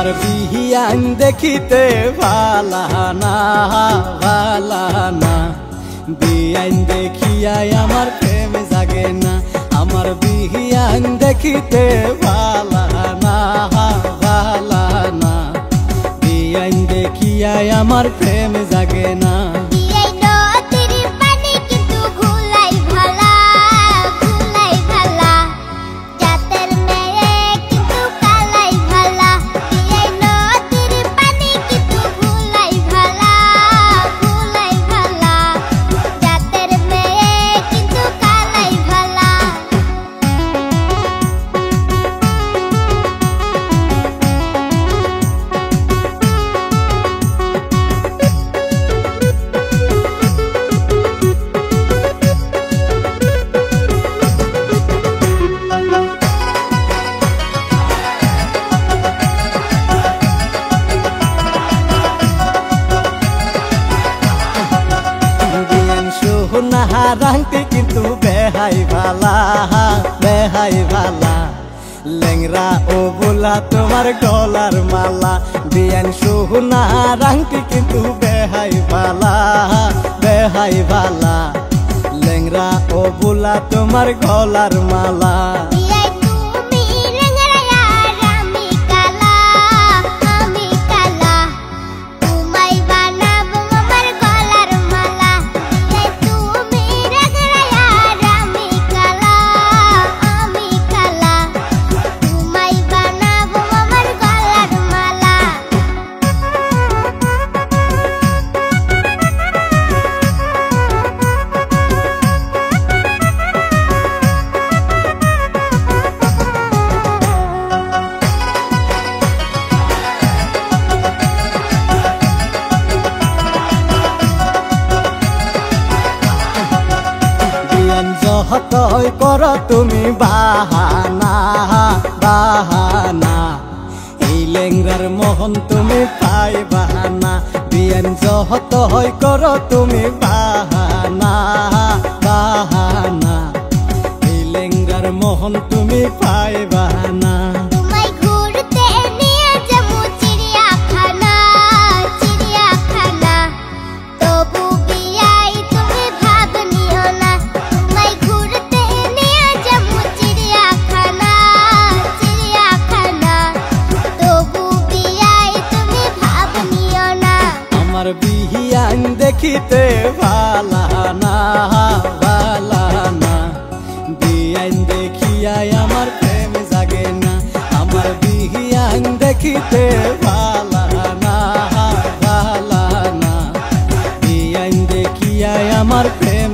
আমার বিহিয়ান দেখিতে ভালা না বিয়ান দেখিয়াই আমার প্রেম জাগে না। আমার বিহিয়ান দেখিতে ভালা না বিয়ান দেখিয়াই আমার প্রেম জাগে না। রাংটি কিন্তু বেহাই ভালা লেংরা ও বোলা তোমার গলার মালা। বিয়ান সোহনা রাংটি কিন্তু বেহাই ভালা লেংরা ও বোলা তোমার গলার মালা। যতই করো তুমি বাহানা এই লেংরার মোহন তুমি পাইবা না। বিয়ান যতই করো তুমি বাহানা এই লেংরার মোহন তুমি পাইবা না। আমার বিহিয়ান দেখিতে ভালা না বিয়ান দেখিয়াই আমার প্রেম জাগে না। আমার বিহিয়ান দেখিতে ভালা না বিয়ান দেখিয়াই আমার প্রেম